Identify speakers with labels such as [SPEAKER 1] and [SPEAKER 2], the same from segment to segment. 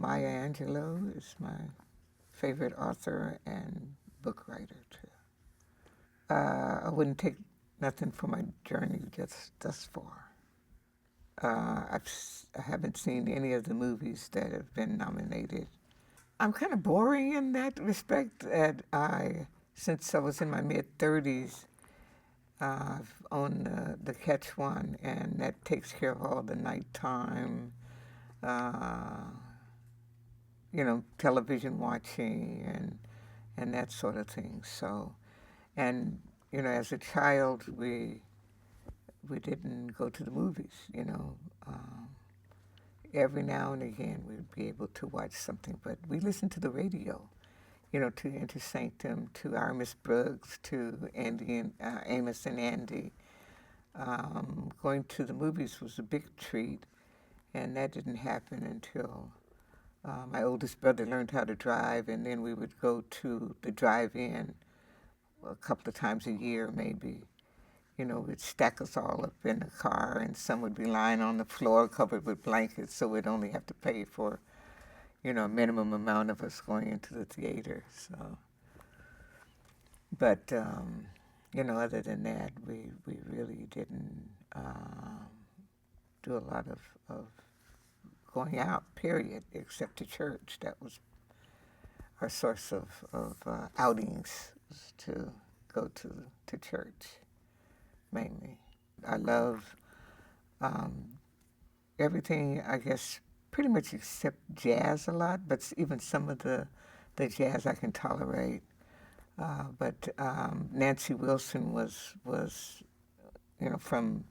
[SPEAKER 1] Maya Angelou is my favorite author and book writer too. I wouldn't take nothing for my journey just thus far. I haven't seen any of the movies that have been nominated. I'm kind of boring in that respect. Since I was in my mid 30s, I've owned the Catch One, and that takes care of all the nighttime, uh, television watching and that sort of thing. So, and as a child, we didn't go to the movies. Every now and again we'd be able to watch something, but we listened to the radio. To Enter Sanctum, to Our Miss Brooks, to Andy and Amos and Andy. Going to the movies was a big treat, and that didn't happen until my oldest brother learned how to drive, and then we would go to the drive-in a couple of times a year, maybe. We'd stack us all up in the car, and some would be lying on the floor covered with blankets, so we'd only have to pay for, a minimum amount of us going into the theater. So, but other than that, we really didn't do a lot of going out. Period, except to church. That was our source of outings, was to go to church mainly. I love everything, I guess, pretty much except jazz a lot, but even some of the jazz I can tolerate. But Nancy Wilson was from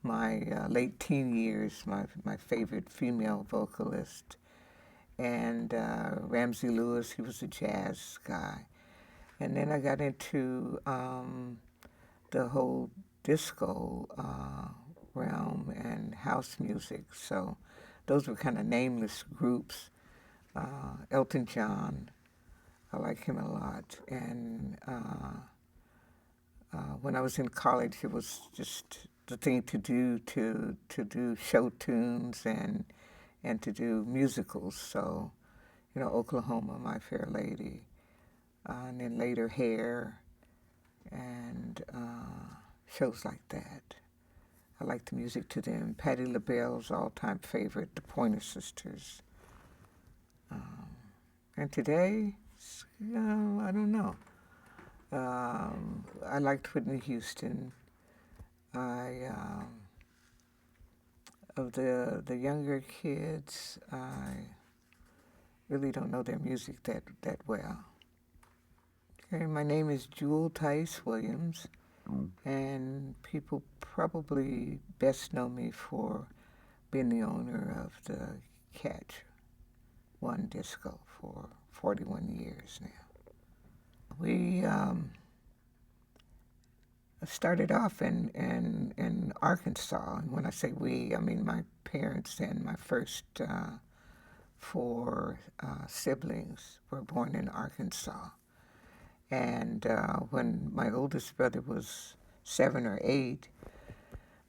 [SPEAKER 1] my late teen years, my favorite female vocalist. And Ramsey Lewis, he was a jazz guy. And then I got into the whole disco realm and house music. So those were kind of nameless groups. Elton John, I like him a lot. And when I was in college, it was just the thing to do to do show tunes and to do musicals. So, Oklahoma, My Fair Lady, and then later Hair, and shows like that. I like the music to them. Patti LaBelle's all-time favorite, the Pointer Sisters. And today, I don't know. I liked Whitney Houston. Of the younger kids, I really don't know their music that well. Okay, my name is Jewel Tice Williams, and people probably best know me for being the owner of the Catch One Disco for 41 years now. We started off in Arkansas, and when I say we, I mean my parents and my first four siblings were born in Arkansas. And when my oldest brother was 7 or 8,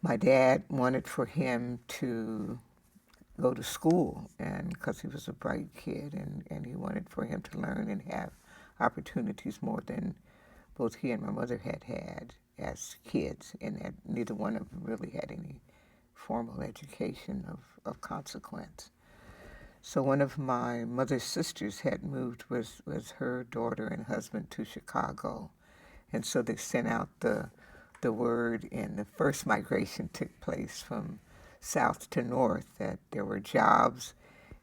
[SPEAKER 1] my dad wanted for him to go to school, and because he was a bright kid, and he wanted for him to learn and have opportunities more than both he and my mother had as kids, and that neither one of them really had any formal education of consequence. So one of my mother's sisters had moved with her daughter and husband to Chicago, and so they sent out the word, and the first migration took place from south to north, that there were jobs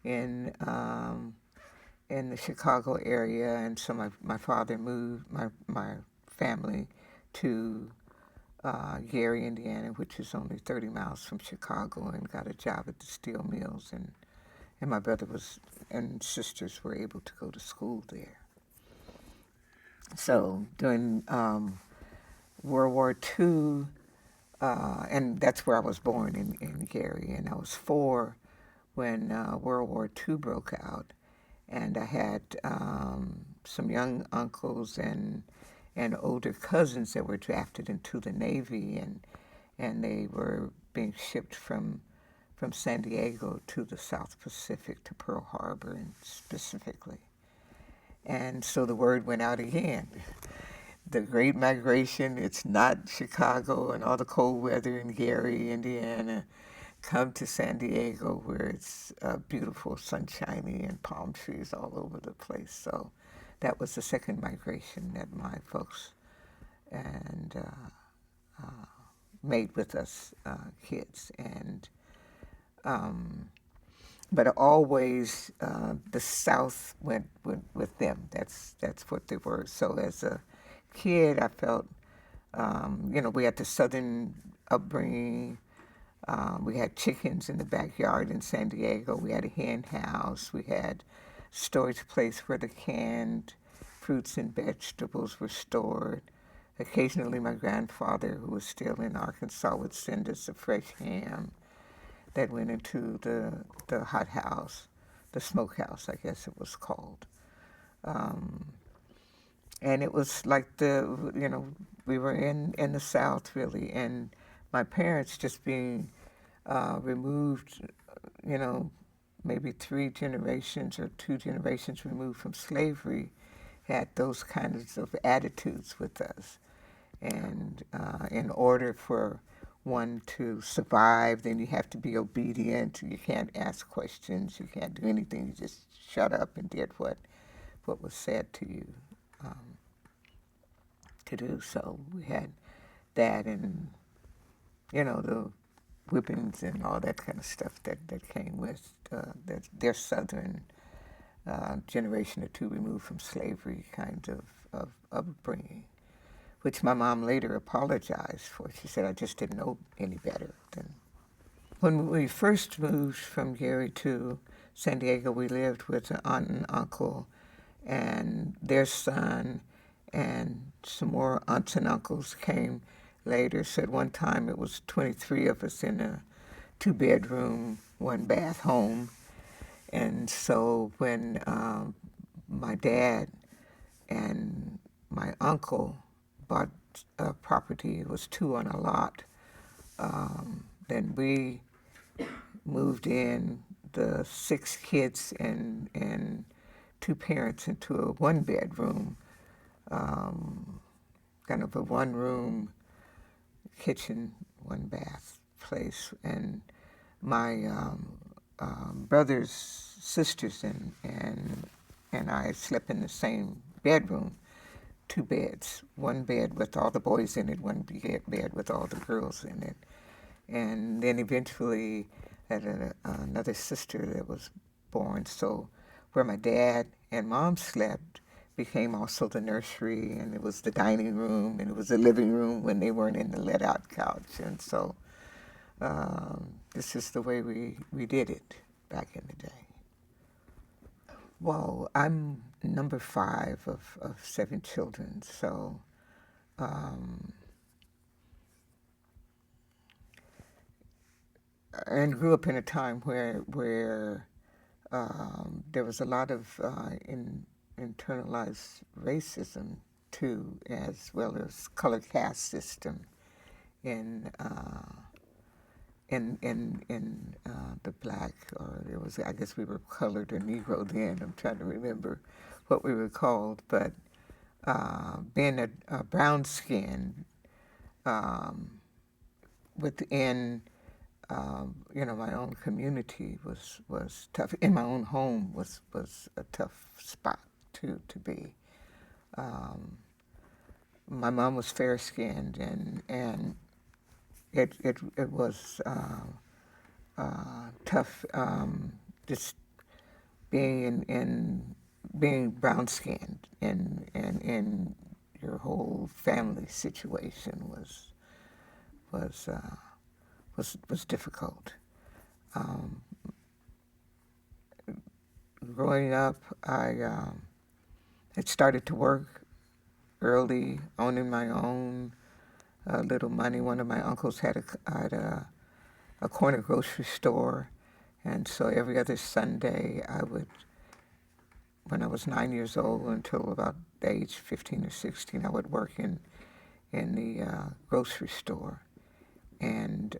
[SPEAKER 1] in the Chicago area, and so my father moved my family to Gary, Indiana, which is only 30 miles from Chicago, and got a job at the steel mills, and my brother and sisters were able to go to school there. So during World War II, and that's where I was born in Gary, and I was 4 when World War II broke out, and I had some young uncles and older cousins that were drafted into the Navy, and they were being shipped from from San Diego to the South Pacific, to Pearl Harbor and specifically. And so the word went out again. The Great Migration, it's not Chicago and all the cold weather in Gary, Indiana. Come to San Diego where it's beautiful, sunshiny, and palm trees all over the place. So that was the second migration that my folks and made with us kids. And but always the South went with them. That's what they were. So as a kid, I felt, we had the Southern upbringing. We had chickens in the backyard in San Diego. We had a hen house. We had storage place where the canned fruits and vegetables were stored. Occasionally, my grandfather, who was still in Arkansas, would send us a fresh ham that went into the hot house, the smokehouse, I guess it was called. And it was like we were in the South, really. And my parents just being removed, maybe 3 generations or 2 generations removed from slavery, had those kinds of attitudes with us. And in order for one to survive, then you have to be obedient. You can't ask questions. You can't do anything. You just shut up and did what was said to you to do. So we had that, and the whippings and all that kind of stuff that came with their Southern generation or 2 removed from slavery kind of upbringing, which my mom later apologized for. She said, I just didn't know any better then. When we first moved from Gary to San Diego, we lived with an aunt and uncle and their son, and some more aunts and uncles came later. So at one time it was 23 of us in a 2-bedroom, 1-bath home. And so when my dad and my uncle bought a property, it was 2 on a lot, then we moved in, the 6 kids and 2 parents, into a 1-bedroom, kind of a 1-room kitchen, 1-bath place. And my brothers, sisters, and I slept in the same bedroom, 2 beds, 1 bed with all the boys in it, 1 bed with all the girls in it. And then eventually had another sister that was born. So where my dad and mom slept became also the nursery, and it was the dining room, and it was the living room when they weren't in the let-out couch. And so this is the way we did it back in the day. Well, I'm number 5 of 7 children, so and grew up in a time where there was a lot of internalized racism too, as well as color caste system in the black, or it was, I guess we were colored or Negro then. I'm trying to remember what we were called, but being a brown skin within my own community was tough. In my own home was a tough spot to be. My mom was fair skinned, and it was tough just being brown skinned, and your whole family situation was difficult. Growing up, I had started to work early, owning my own little money. One of my uncles had a corner grocery store, and so every other Sunday when I was 9 years old until about the age 15 or 16, I would work in the grocery store. And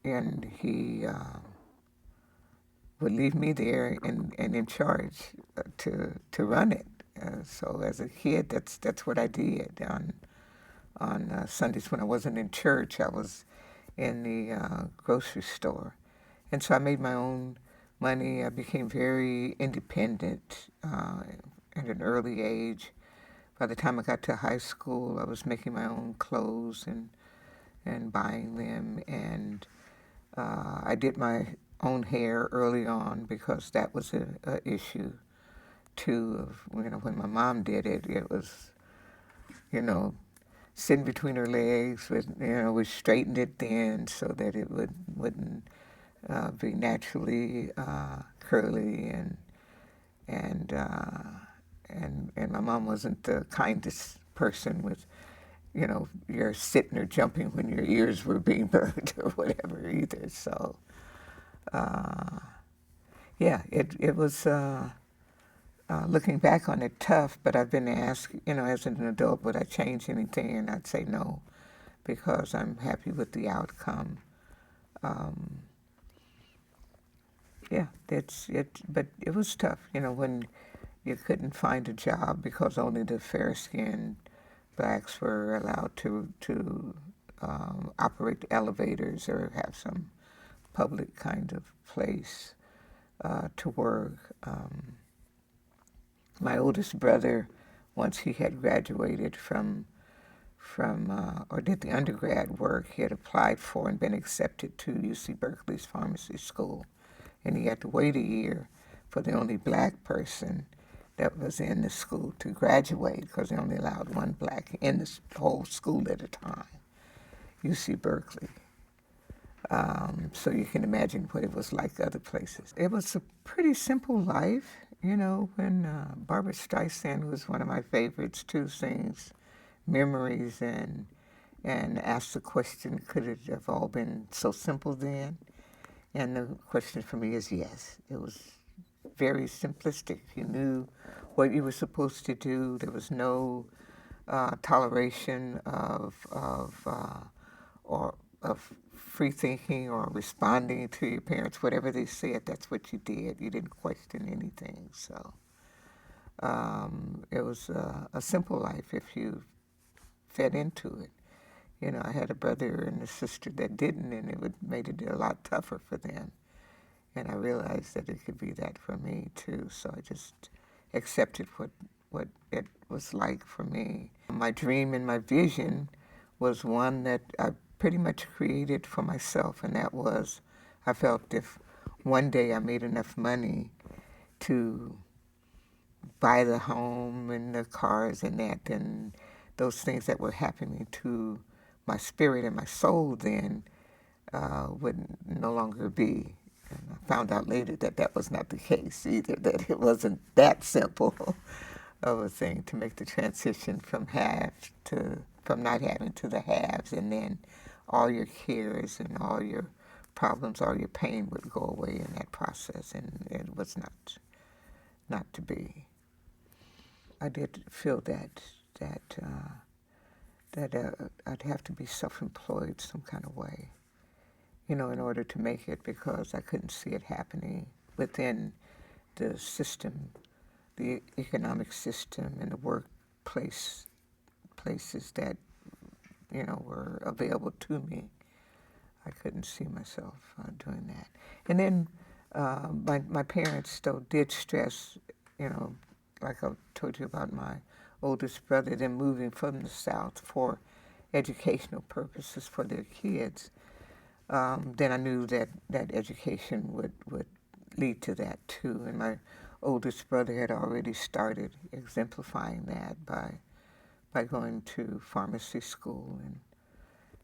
[SPEAKER 1] and he would leave me there and in charge to run it. So as a kid, that's what I did. On Sundays when I wasn't in church, I was in the grocery store, and so I made my own money. I became very independent at an early age. By the time I got to high school, I was making my own clothes and buying them, and I did my own hair early on because that was a issue too. Of when my mom did it, it was you know sitting between her legs. We straightened it then so that it wouldn't be naturally curly and uh, and my mom wasn't the kindest person with you're sitting or jumping when your ears were being burned or whatever either. So uh, yeah, it was. Looking back on it, tough, but I've been asked, as an adult, would I change anything? And I'd say no, because I'm happy with the outcome. Um, yeah, that's it. But it was tough, when you couldn't find a job because only the fair-skinned blacks were allowed to operate elevators or have some public kind of place to work. My oldest brother, once he had graduated from or did the undergrad work, he had applied for and been accepted to UC Berkeley's pharmacy school, and he had to wait a year for the only black person that was in the school to graduate because they only allowed one black in the whole school at a time, UC Berkeley. So you can imagine what it was like other places. It was a pretty simple life, when Barbra Streisand was one of my favorites too, sings Memories and asks the question, could it have all been so simple then? And the question for me is yes. It was very simplistic. You knew what you were supposed to do. There was no toleration or of free thinking or responding to your parents. Whatever they said, that's what you did. You didn't question anything. So it was a simple life if you fed into it. I had a brother and a sister that didn't, and it made it a lot tougher for them. And I realized that it could be that for me too. So I just accepted what it was like for me. My dream and my vision was one that I pretty much created for myself, and that was I felt if one day I made enough money to buy the home and the cars and that, then those things that were happening to my spirit and my soul then would no longer be. And I found out later that that was not the case either, that it wasn't that simple of a thing to make the transition from from not having to the haves, and then all your cares and all your problems, all your pain would go away in that process, and it was not to be. I did feel that I'd have to be self-employed some kind of way, in order to make it, because I couldn't see it happening within the system, the economic system and the workplace places that, were available to me. I couldn't see myself doing that. And then my parents, though, did stress, like I told you about my oldest brother, them moving from the South for educational purposes for their kids. Then I knew that education would lead to that too. And my oldest brother had already started exemplifying that by going to pharmacy school.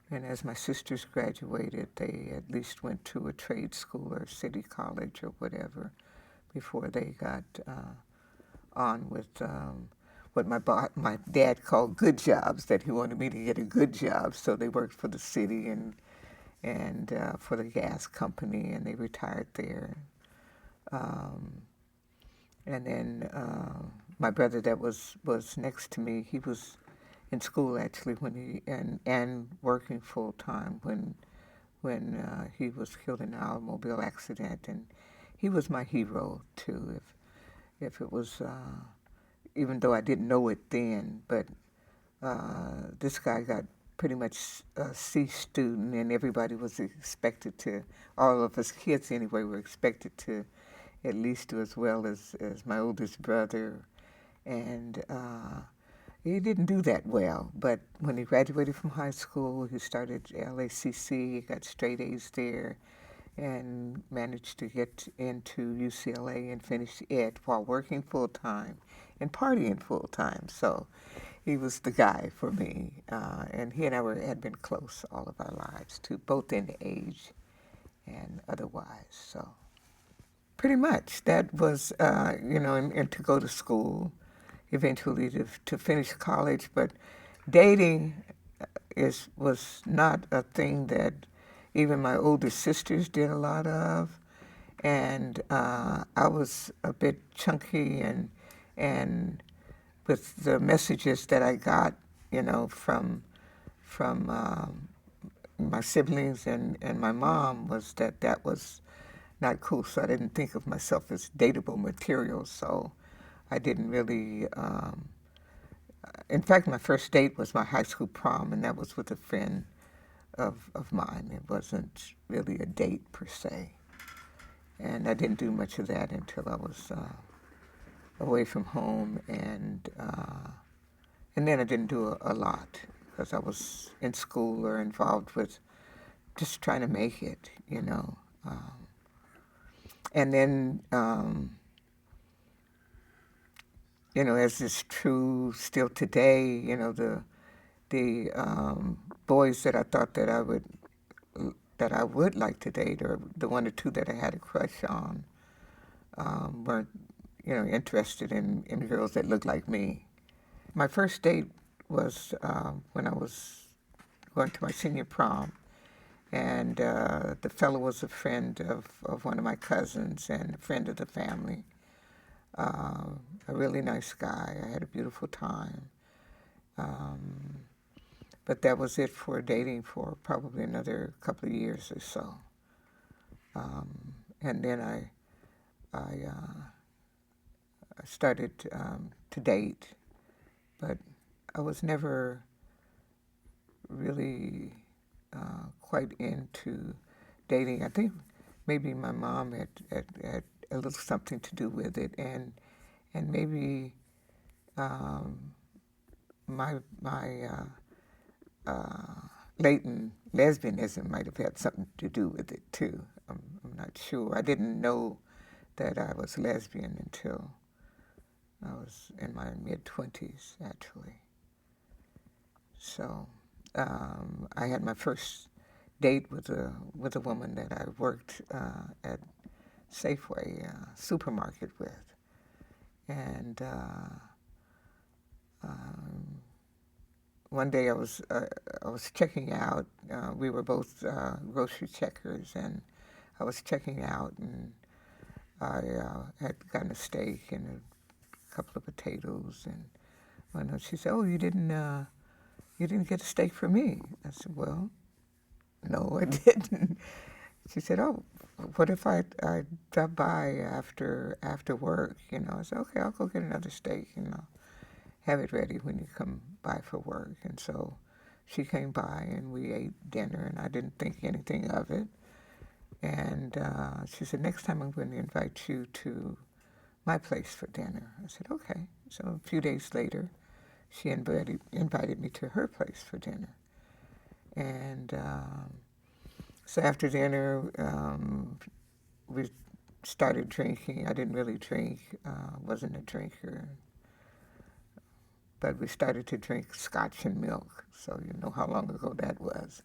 [SPEAKER 1] And as my sisters graduated, they at least went to a trade school or city college or whatever before they got on with what my dad called good jobs, that he wanted me to get a good job. So they worked for the city and for the gas company, and they retired there. And then my brother that was next to me, he was in school actually when and working full time when he was killed in an automobile accident, and he was my hero too. If it was, even though I didn't know it then, but this guy got pretty much a C student, and everybody was expected to, all of us kids anyway, were expected to at least do as well as my oldest brother. And he didn't do that well, but when he graduated from high school, he started LACC, got straight A's there, and managed to get into UCLA and finish it while working full time and partying full time. So he was the guy for me, and he and I had been close all of our lives too, both in age and otherwise. So pretty much that was, and to go to school, eventually to finish college, but dating was not a thing that even my older sisters did a lot of, and I was a bit chunky, and with the messages that I got, from my siblings and my mom, was that was not cool. So I didn't think of myself as dateable material. So I didn't really. In fact, my first date was my high school prom, and that was with a friend of mine. It wasn't really a date per se. And I didn't do much of that until I was away from home, and then I didn't do a lot because I was in school or involved with just trying to make it. And then, as is true still today, the boys that I thought that I would like to date, or the one or two that I had a crush on, weren't, interested in girls that looked like me. My first date was when I was going to my senior prom, and the fellow was a friend of one of my cousins and a friend of the family. A really nice guy. I had a beautiful time. But that was it for dating for probably another couple of years or so. And then I started to date, but I was never really quite into dating. I think maybe my mom had a little something to do with it, and maybe my latent lesbianism might have had something to do with it too. I'm not sure. I didn't know that I was lesbian until I was in my mid-20s, actually. So I had my first date with a woman that I worked at Safeway supermarket with, and one day I was checking out. We were both grocery checkers, and I was checking out, and I had gotten a steak and a couple of potatoes, and she said, "Oh, you didn't get a steak for me?" I said, "Well, no, I didn't." She said, "Oh, what if I drop by after work?" I said, "Okay, I'll go get another steak, and I'll have it ready when you come by for work." And so she came by, and we ate dinner, and I didn't think anything of it. And she said, "Next time I'm going to invite you to my place for dinner." I said, "Okay." So a few days later, she invited me to her place for dinner. And so after dinner, we started drinking. I didn't really drink, wasn't a drinker. But we started to drink scotch and milk, so you know how long ago that was.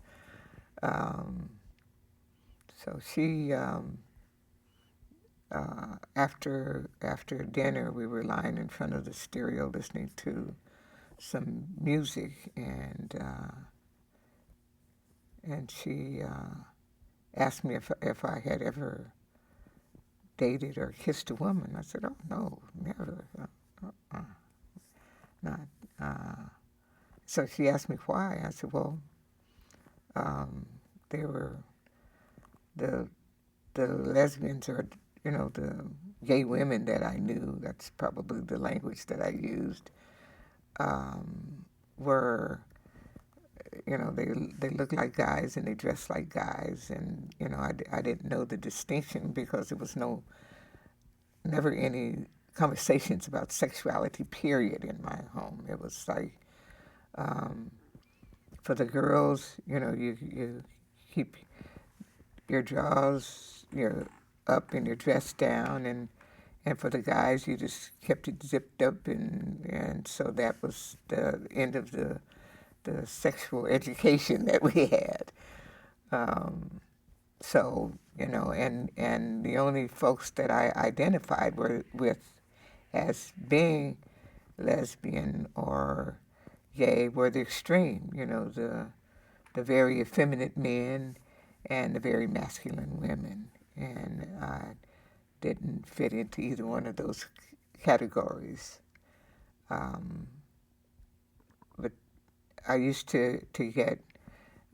[SPEAKER 1] So she, after dinner, we were lying in front of the stereo listening to some music, and she asked me if I had ever dated or kissed a woman. I said, "Oh no, never, not." So she asked me why. I said, "Well, they were the the lesbians or the gay women that I knew, that's probably the language that I used, were, they looked like guys and they dressed like guys, and I didn't know the distinction because there was never any conversations about sexuality, period, in my home. It was like, for the girls, you keep your drawers up and your dress down, and for the guys, you just kept it zipped up, and so that was the end of the sexual education that we had. So, and the only folks that I identified with as being lesbian or gay were the extreme, the very effeminate men and the very masculine women. And I didn't fit into either one of those categories. But I used to get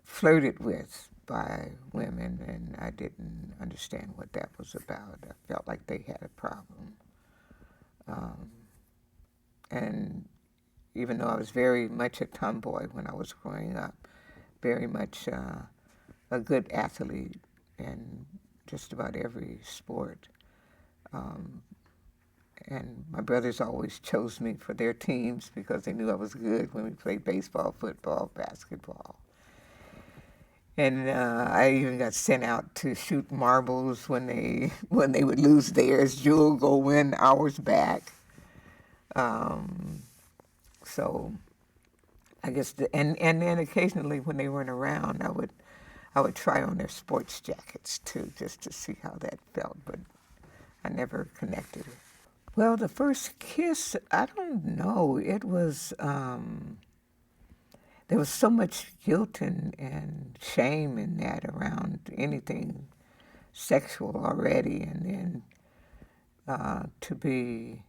[SPEAKER 1] flirted with by women, and I didn't understand what that was about. I felt like they had a problem. And even though I was very much a tomboy when I was growing up, very much a good athlete in just about every sport. And my brothers always chose me for their teams because they knew I was good when we played baseball, football, basketball. And I even got sent out to shoot marbles when they would lose theirs. Jewel go win ours back. So I guess and then occasionally when they weren't around, I would try on their sports jackets too, just to see how that felt. But I never connected it. Well, the first kiss, I don't know. It was there was so much guilt and shame in that around anything sexual already, and then to be,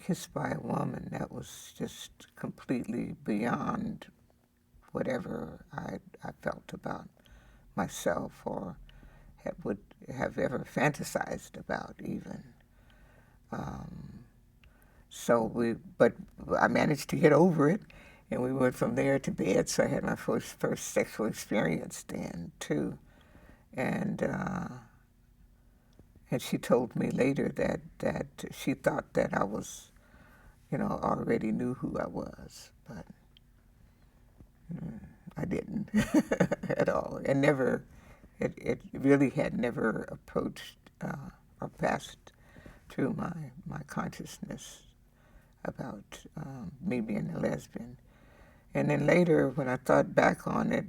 [SPEAKER 1] kissed by a woman, that was just completely beyond whatever I felt about myself or would have ever fantasized about even. But I managed to get over it, and we went from there to bed. So I had my first sexual experience then too, and and she told me later that she thought that I was, already knew who I was, but I didn't at all, and never. It really had never approached or passed through my consciousness about me being a lesbian. And then later, when I thought back on it,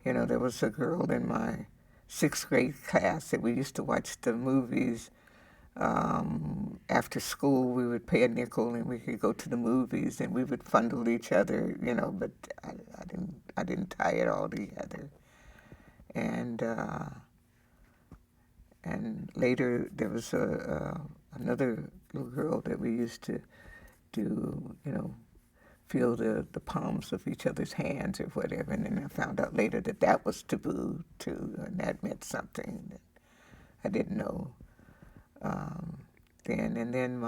[SPEAKER 1] there was a girl in my sixth grade class that we used to watch the movies. After school, we would pay a nickel and we could go to the movies, and we would fondle each other, but I didn't tie it all together. And later there was another little girl that we used to do, feel the palms of each other's hands or whatever. And then I found out later that that was taboo too, and that meant something that I didn't know then. And then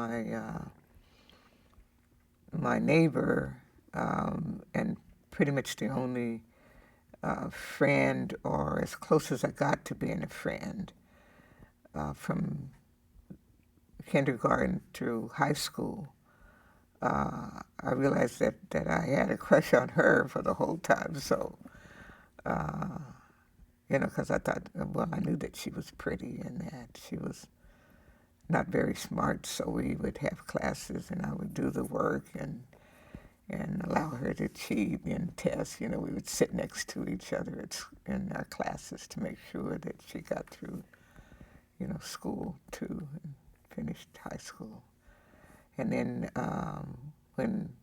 [SPEAKER 1] my neighbor, and pretty much the only friend, or as close as I got to being a friend, from kindergarten through high school, I realized that I had a crush on her for the whole time. So, because I thought, well, I knew that she was pretty and that she was not very smart. So we would have classes, and I would do the work and allow her to cheat in tests. We would sit next to each other in our classes to make sure that she got through, school too, and finished high school. And then when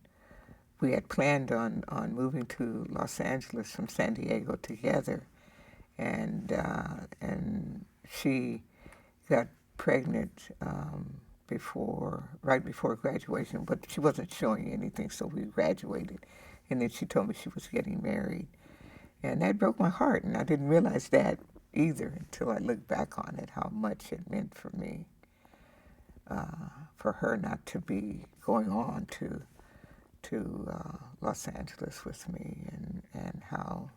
[SPEAKER 1] we had planned on moving to Los Angeles from San Diego together, and she got pregnant right before graduation, but she wasn't showing anything, so we graduated. And then she told me she was getting married. And that broke my heart, and I didn't realize that either until I looked back on it, how much it meant for me, for her not to be going on to Los Angeles with me, and how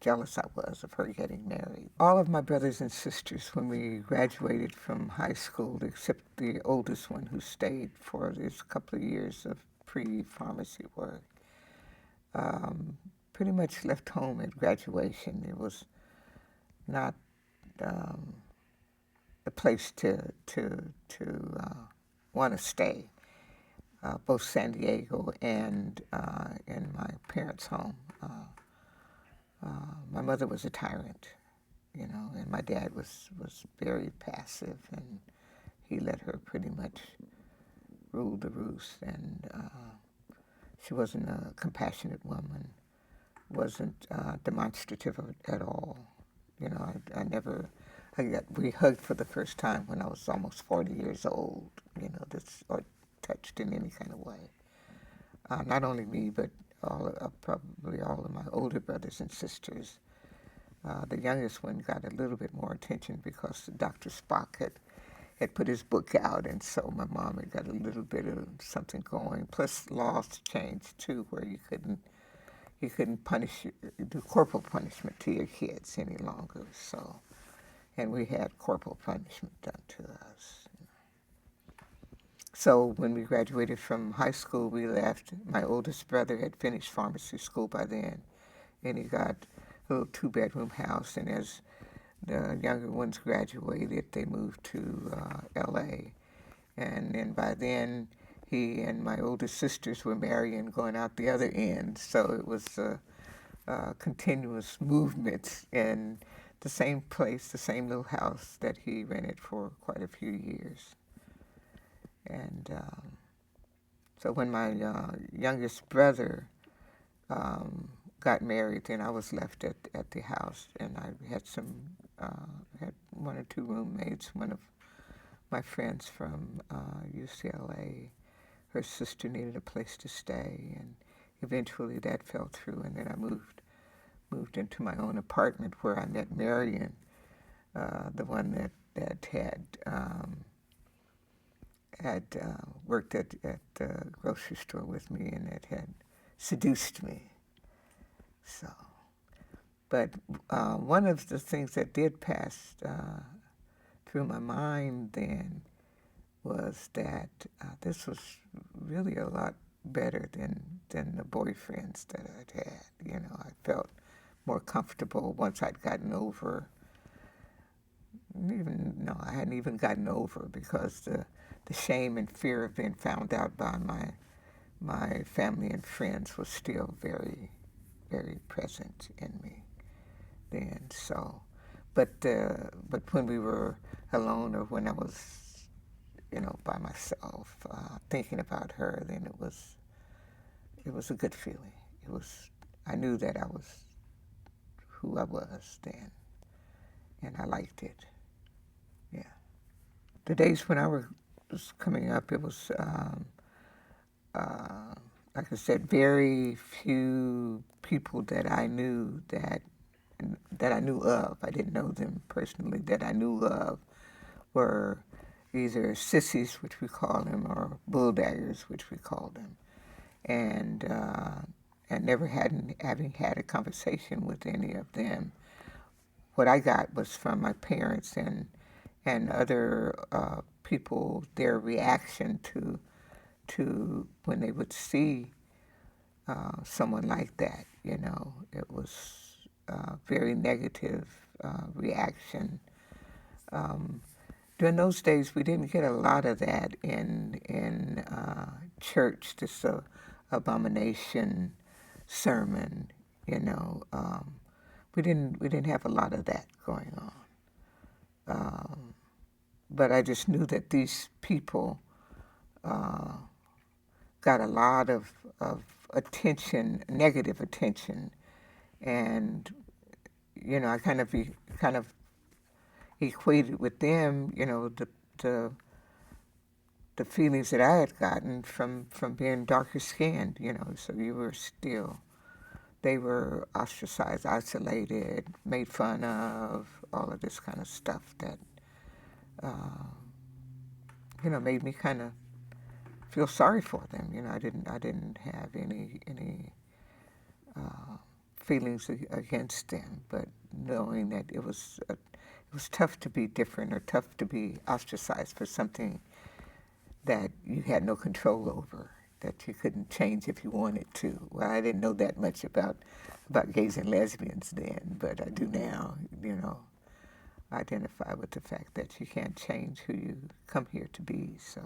[SPEAKER 1] jealous I was of her getting married. All of my brothers and sisters, when we graduated from high school, except the oldest one who stayed for this couple of years of pre-pharmacy work, pretty much left home at graduation. It was not a place to want to stay. Both San Diego and in my parents' home. My mother was a tyrant, and my dad was very passive, and he let her pretty much rule the roost. And she wasn't a compassionate woman, wasn't demonstrative at all. I never. We hugged for the first time when I was almost 40 years old. Or touched in any kind of way. Not only me, but probably all of my older brothers and sisters. The youngest one got a little bit more attention because Dr. Spock had put his book out, and so my mom had got a little bit of something going. Plus, laws changed too, where you couldn't do corporal punishment to your kids any longer. So, and we had corporal punishment done to us. So when we graduated from high school, we left. My oldest brother had finished pharmacy school by then, and he got a little two-bedroom house. And as the younger ones graduated, they moved to L.A. And then by then, he and my oldest sisters were marrying, going out the other end. So it was a continuous movement in the same place, the same little house that he rented for quite a few years. And so when my youngest brother got married, then I was left at the house, and I had had one or two roommates. One of my friends from UCLA, her sister needed a place to stay, and eventually that fell through. And then I moved into my own apartment, where I met Marion, the one that had worked at the grocery store with me, and it had seduced me. So, but one of the things that did pass through my mind then was that this was really a lot better than the boyfriends that I'd had. I felt more comfortable once I'd gotten over. I hadn't even gotten over, because the shame and fear of being found out by my family and friends was still very, very present in me then. So, but when we were alone, or when I was, by myself, thinking about her, then it was a good feeling. I knew that I was who I was then, and I liked it. Yeah. The days when I was coming up, it was, like I said, very few people that I knew that I knew of. I didn't know them personally. That I knew of were either sissies, which we call them, or bulldaggers, which we call them, and never having had a conversation with any of them. What I got was from my parents and other people, their reaction to when they would see someone like that. It was very negative reaction. During those days, we didn't get a lot of that in church. This abomination sermon, we didn't have a lot of that going on. But I just knew that these people got a lot of attention, negative attention, and I kind of equated with them, the feelings that I had gotten from being darker skinned, so you were still they were ostracized, isolated, made fun of, all of this kind of stuff that, uh, made me kind of feel sorry for them. I didn't have any uh, feelings against them, but knowing that it was tough to be different or tough to be ostracized for something that you had no control over, that you couldn't change if you wanted to. Well, I didn't know that much about gays and lesbians then, but I do now. Identify with the fact that you can't change who you come here to be. So,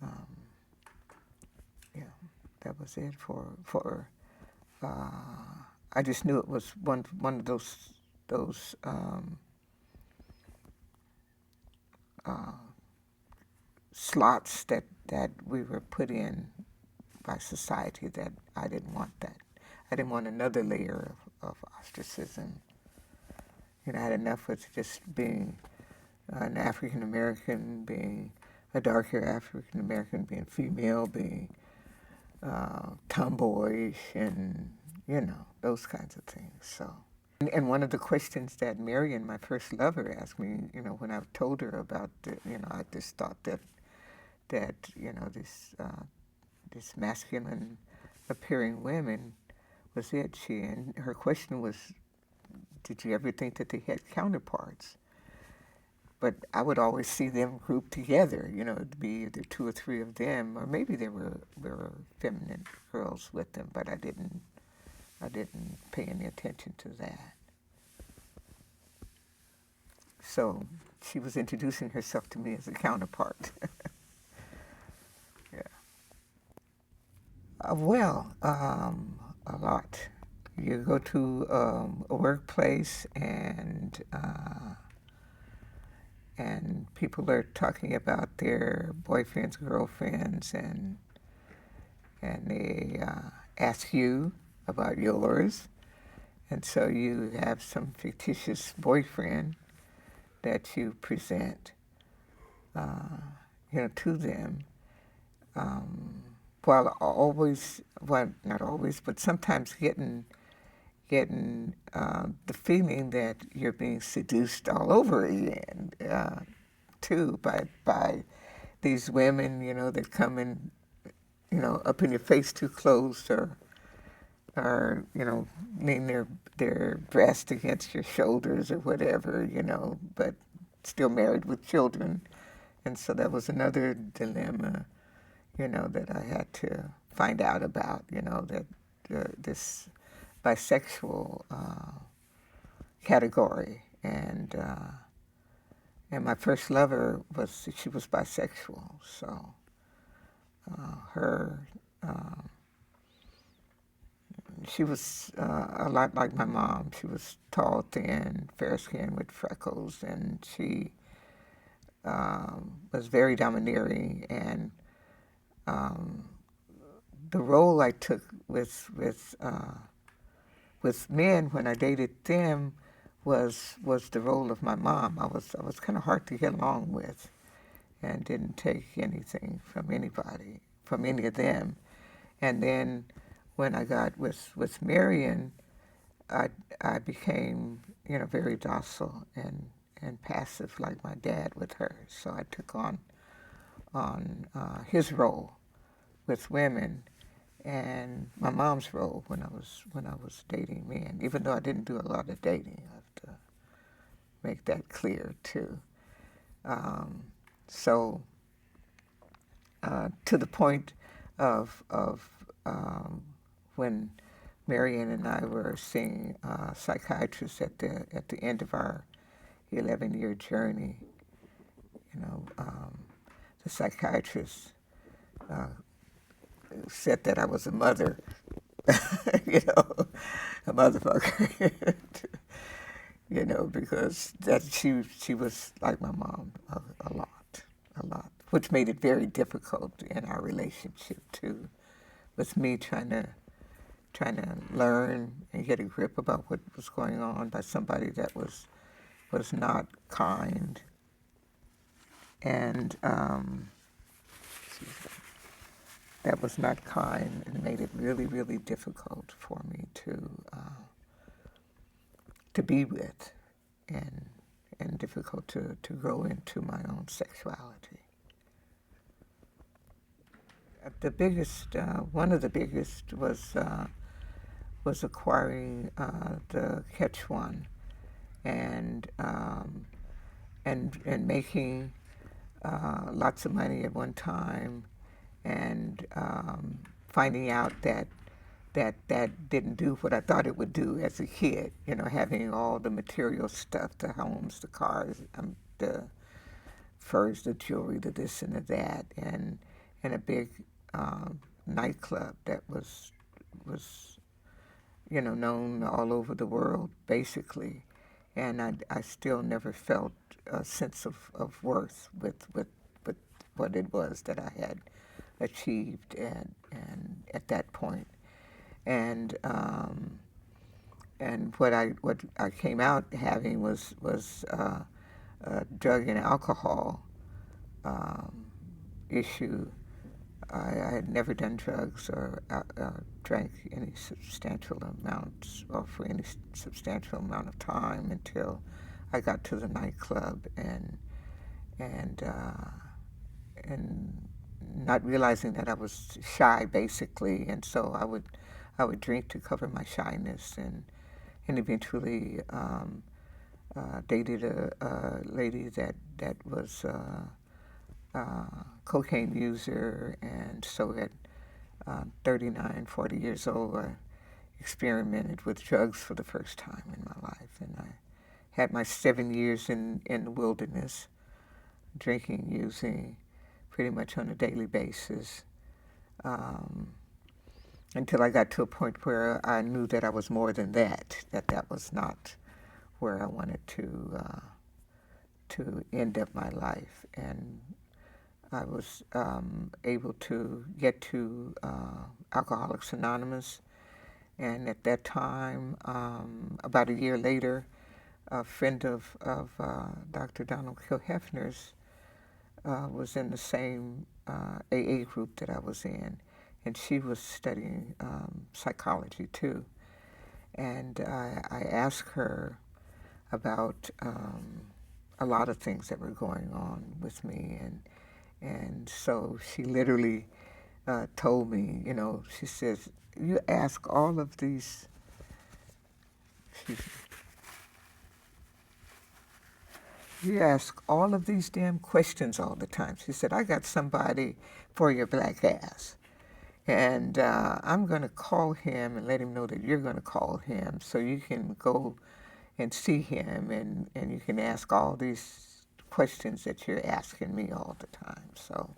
[SPEAKER 1] um, yeah, that was it for. I just knew it was one of those uh, slots that we were put in by society, that I didn't want that. I didn't want another layer of ostracism. I had enough with just being an African American, being a darker African American, being female, being tomboyish, and those kinds of things. So, and one of the questions that Marion, my first lover, asked me, when I told her about I just thought that this masculine appearing women was it. And her question was, did you ever think that they had counterparts? But I would always see them grouped together, it'd be either two or three of them, or maybe there were feminine girls with them, but I didn't pay any attention to that. So she was introducing herself to me as a counterpart. Yeah. A lot. You go to a workplace and people are talking about their boyfriends, girlfriends, and they ask you about yours, and so you have some fictitious boyfriend that you present, to them, while always, well, not always, but sometimes getting the feeling that you're being seduced all over again, too, by these women, that come in, up in your face too close, or lean their breast against your shoulders or whatever, but still married with children. And so that was another dilemma, that I had to find out about, that this bisexual category, and my first lover she was bisexual, so her she was a lot like my mom. She was tall, thin, fair skinned with freckles, and she was very domineering. And the role I took with men when I dated them was the role of my mom. I was kind of hard to get along with, and didn't take anything from anybody, from any of them. And then when I got with Marion, I became very docile and passive like my dad with her. So I took on his role with women, and my mom's role when I was dating men. Even though I didn't do a lot of dating, I have to make that clear too. So to the point of when Marion and I were seeing psychiatrists at the end of our 11-year journey, the psychiatrist said that I was a mother, a motherfucker, because that she was like my mom a lot, which made it very difficult in our relationship too, with me trying to learn and get a grip about what was going on by somebody that was not kind. And that was not kind and made it really, really difficult for me to be with, and difficult to grow into my own sexuality. The biggest, one of the biggest was acquiring the Quechuan and making lots of money at one time, and finding out that didn't do what I thought it would do as a kid. You know, having all the material stuff, the homes, the cars, the furs, the jewelry, the this and the that, and a big nightclub that was known all over the world, basically. And I still never felt a sense of worth with what it was that I had achieved at that point. And what I came out having was a drug and alcohol issue. I had never done drugs or drank any substantial amounts or for any substantial amount of time until I got to the nightclub, and not realizing that I was shy, basically, and so I would drink to cover my shyness, and eventually dated a lady that was cocaine user, and so at 39, 40 years old, I experimented with drugs for the first time in my life, and I had my 7 years in the wilderness, drinking, using, pretty much on a daily basis, until I got to a point where I knew that I was more than that, that was not where I wanted to end up my life. And I was able to get to Alcoholics Anonymous, and at that time, about a year later, a friend of Dr. Donald Kilhefner's was in the same AA group that I was in, and she was studying psychology too. And I asked her about a lot of things that were going on with me, and so she literally told me, she says, you ask all of these, you ask all of these damn questions all the time. She said, I got somebody for your black ass. And I'm going to call him and let him know that you're going to call him so you can go and see him, and you can ask all these questions that you're asking me all the time. So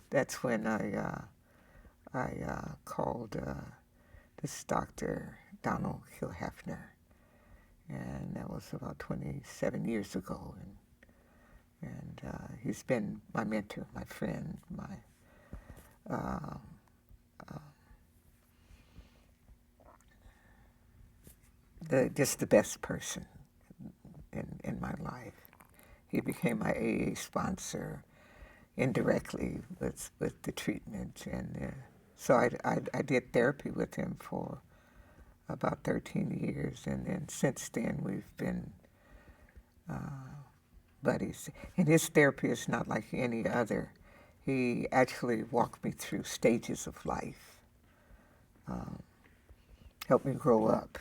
[SPEAKER 1] that's when I called this Dr. Donald Kilhefner, and that was about 27 years ago. And he's been my mentor, my friend, just the best person in my life. He became my AA sponsor indirectly with the treatment, and so I did therapy with him for about 13 years, and then since then we've been buddies. And his therapy is not like any other. He actually walked me through stages of life, helped me grow up,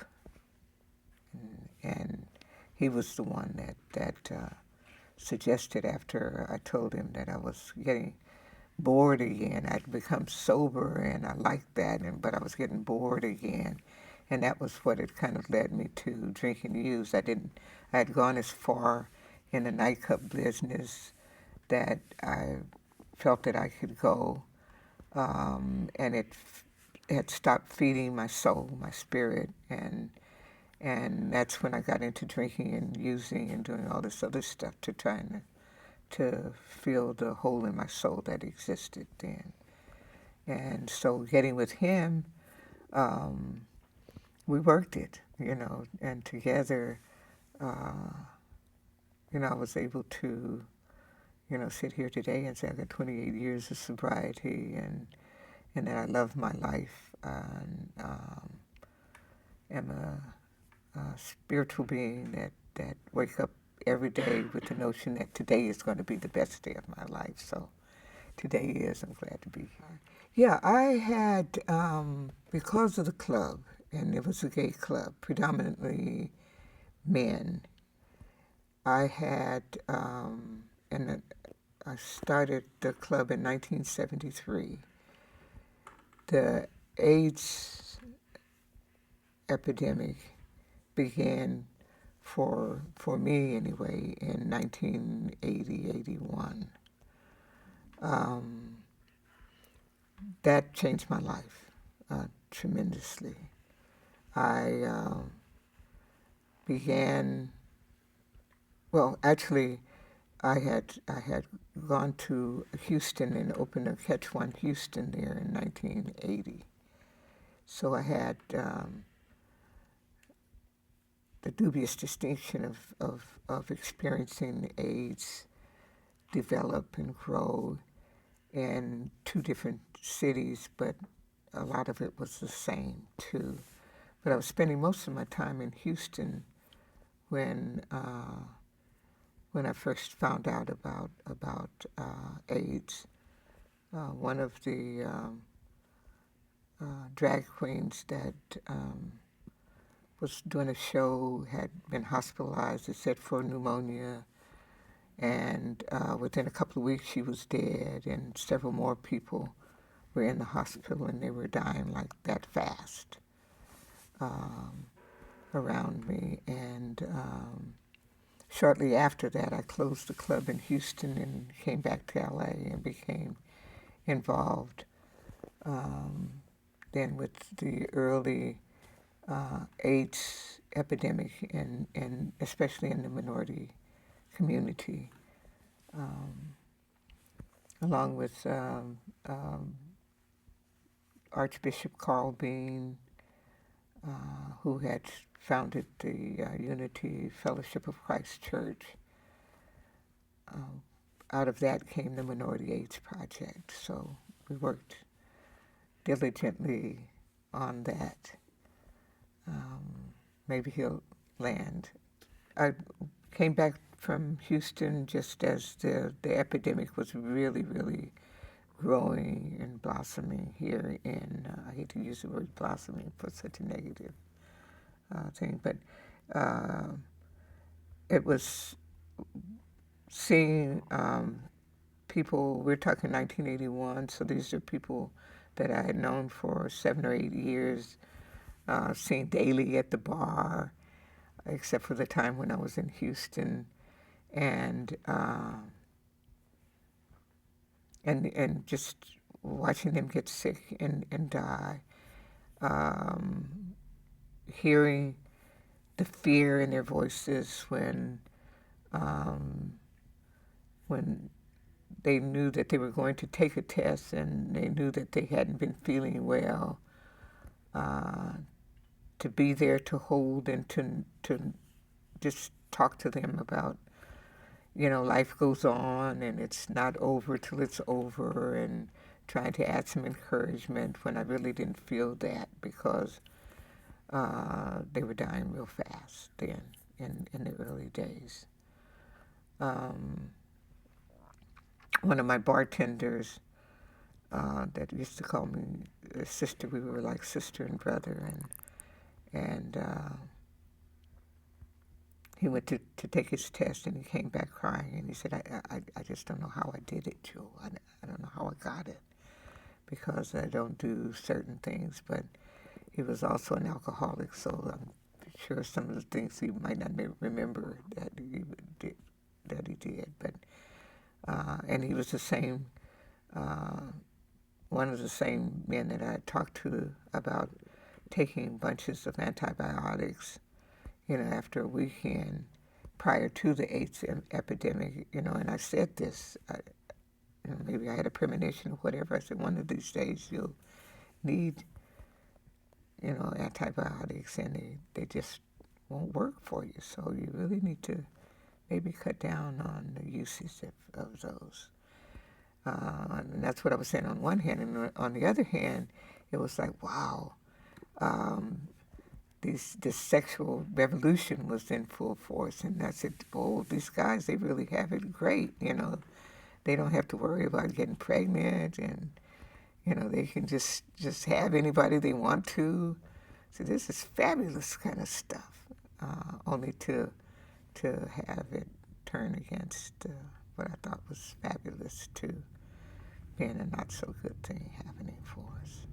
[SPEAKER 1] and he was the one that suggested, after I told him that I was getting bored again. I'd become sober, and I liked that, but I was getting bored again, and that was what it kind of led me to drink and use. I had gone as far in the nightclub business that I felt that I could go, and it had stopped feeding my soul, my spirit, and that's when I got into drinking and using and doing all this other stuff to try to fill the hole in my soul that existed then. And so getting with him, we worked it, and together, I was able to, sit here today and say I got 28 years of sobriety, and that I love my life and am a spiritual being that wake up every day with the notion that today is going to be the best day of my life. So today is. I'm glad to be here. Yeah, I had, because of the club, and it was a gay club, predominantly men, I had, and I started the club in 1973. The AIDS epidemic began for me anyway in 1980, 81. That changed my life tremendously. I began, well, actually, I had gone to Houston and opened a Catch One Houston there in 1980. So I had the dubious distinction of experiencing AIDS develop and grow in two different cities, but a lot of it was the same too. But I was spending most of my time in Houston when when I first found out about AIDS. One of the drag queens that was doing a show had been hospitalized, it said, for pneumonia, and within a couple of weeks she was dead, and several more people were in the hospital, and they were dying like that fast around me. And shortly after that, I closed the club in Houston and came back to LA and became involved then with the early AIDS epidemic, and especially in the minority community, along with Archbishop Carl Bean, who had founded the Unity Fellowship of Christ Church. Out of that came the Minority AIDS Project. So we worked diligently on that. Maybe he'll land. I came back from Houston just as the epidemic was really, really growing and blossoming here in, I hate to use the word blossoming for such a negative thing, but it was seeing people, we're talking 1981, so these are people that I had known for 7 or 8 years, seen daily at the bar, except for the time when I was in Houston, and just watching them get sick and die, hearing the fear in their voices when they knew that they were going to take a test and they knew that they hadn't been feeling well, to be there to hold and to just talk to them about, life goes on and it's not over till it's over, and trying to add some encouragement when I really didn't feel that, because they were dying real fast then in the early days. One of my bartenders that used to call me a sister, we were like sister and brother, and he went to take his test, and he came back crying, and he said, I just don't know how I did it, Joe. I don't know how I got it, because I don't do certain things. But he was also an alcoholic, so I'm sure some of the things he might not remember that he did. But and he was the same, one of the same men that I talked to about taking bunches of antibiotics, after a weekend prior to the AIDS epidemic, and I said this, maybe I had a premonition or whatever. I said, one of these days you'll need, antibiotics, and they just won't work for you. So you really need to maybe cut down on the usage of those. And that's what I was saying on one hand. And on the other hand, it was like, wow, um, this sexual revolution was in full force. And I said, oh, these guys, they really have it great. They don't have to worry about getting pregnant, and they can just have anybody they want to. So this is fabulous kind of stuff. Only to have it turn against what I thought was fabulous to being a not so good thing happening for us.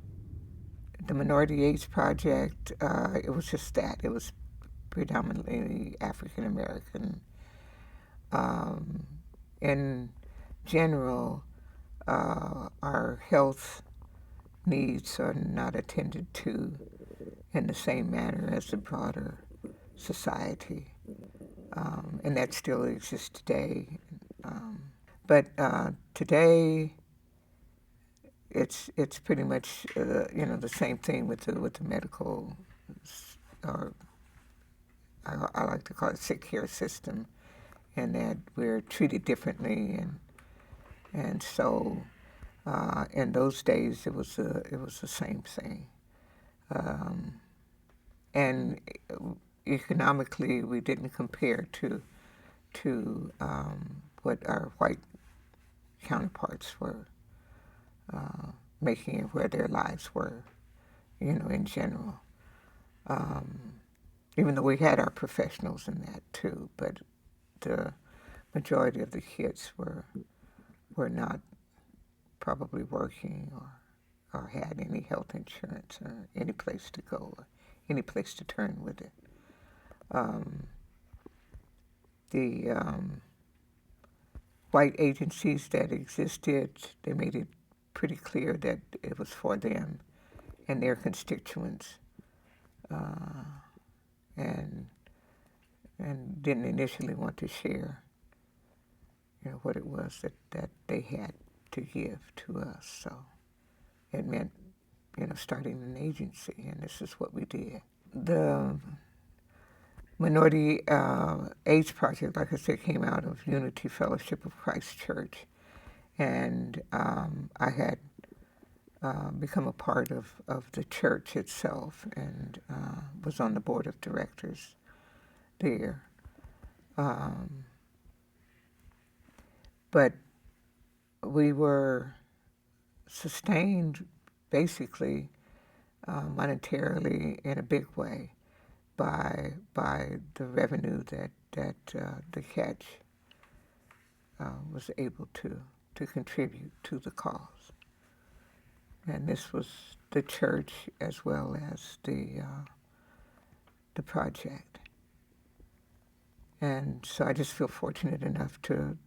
[SPEAKER 1] The Minority AIDS Project, it was just that. It was predominantly African American. In general, our health needs are not attended to in the same manner as the broader society, and that still exists today. But today, it's pretty much the same thing with the medical, or I like to call it sick care system, and that we're treated differently, and so in those days it was the same thing, and economically we didn't compare to what our white counterparts were making it, where their lives were, in general. Even though we had our professionals in that too, but the majority of the kids were not probably working or had any health insurance or any place to go or any place to turn with it. The white agencies that existed, they made it pretty clear that it was for them and their constituents, and didn't initially want to share, what it was that they had to give to us. So it meant, starting an agency, and this is what we did. The Minority AIDS Project, like I said, came out of Unity Fellowship of Christ Church, and I had become a part of the church itself, and was on the board of directors there. But we were sustained basically monetarily in a big way by the revenue that the Catch was able to contribute to the cause. And this was the church as well as the project. And so I just feel fortunate enough to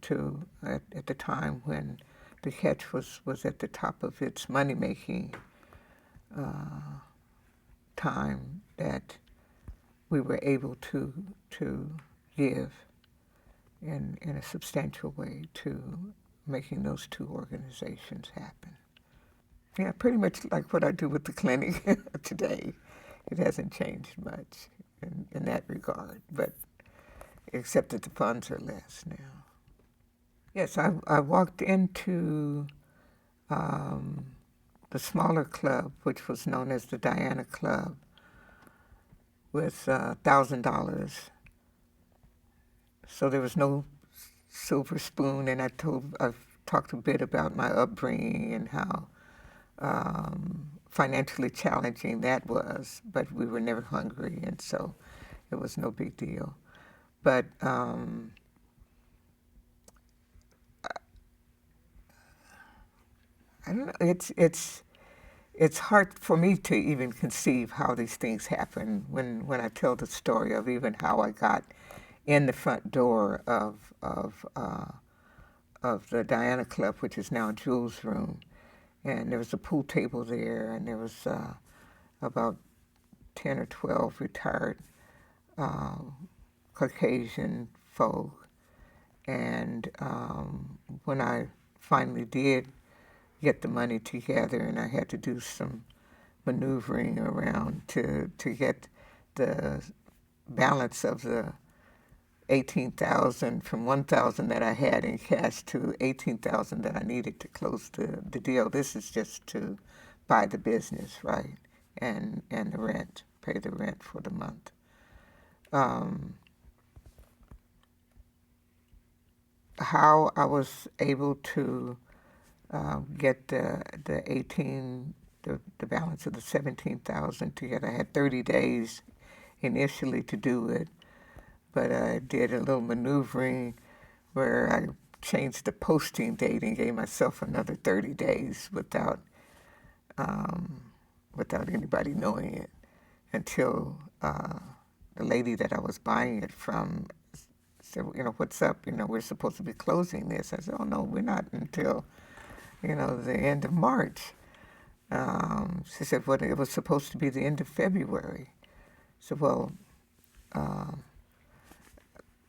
[SPEAKER 1] at the time when the Catch was at the top of its money-making time, that we were able to give in a substantial way to making those two organizations happen. Yeah, pretty much like what I do with the clinic today. It hasn't changed much in that regard, but except that the funds are less now. Yes, I walked into the smaller club, which was known as the Diana Club, with $1,000. So there was no silver spoon, and I've talked a bit about my upbringing and how financially challenging that was, but we were never hungry, and so it was no big deal. But I don't know. It's hard for me to even conceive how these things happen when I tell the story of even how I got in the front door of the Diana Club, which is now Jules' Room, and there was a pool table there, and there was about 10 or 12 retired Caucasian folk, and when I finally did get the money together, and I had to do some maneuvering around to get the balance of the 18,000 from 1,000 that I had in cash to 18,000 that I needed to close the deal. This is just to buy the business, right? And the rent, pay the rent for the month. Um, how I was able to get the 18 the balance of the 17,000 together. I had 30 days initially to do it, but I did a little maneuvering where I changed the posting date and gave myself another 30 days um, without anybody knowing it until the lady that I was buying it from said, what's up? We're supposed to be closing this. I said, oh, no, we're not until, the end of March. She said, well, it was supposed to be the end of February. So, well,